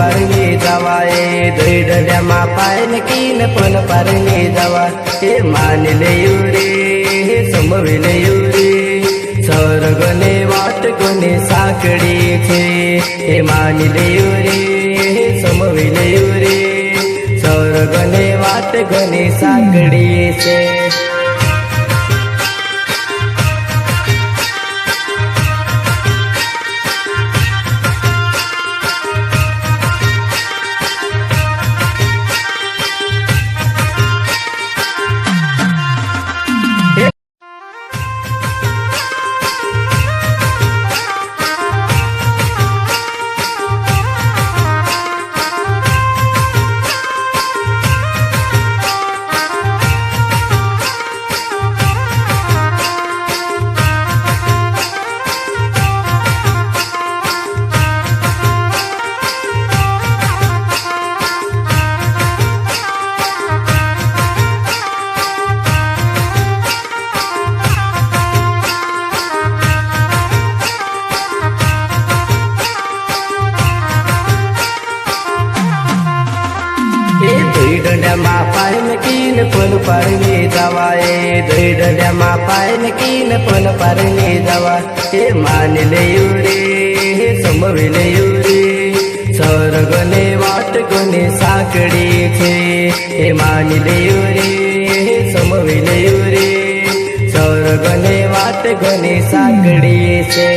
पारणे जावा ए दैडल्यामा पायन कीन पण पारणे जावा हे मानले युरे हे समविले युरे स्वर्गने वाट कोणी साकडी छे हे मानले युरे हे समविले युरे स्वर्गने वाट कोणी साकडी छे। दैडल्यामा पायन कीन पण पारणे जावा ए दैडल्यामा पायन कीन पण पारणे जावा हे मानले युरे हे समविले युरे स्वर्गने वाट कोणी साकडी छे हे मानले युरे हे समविले युरे स्वर्गने वाट कोणी साकडी छे।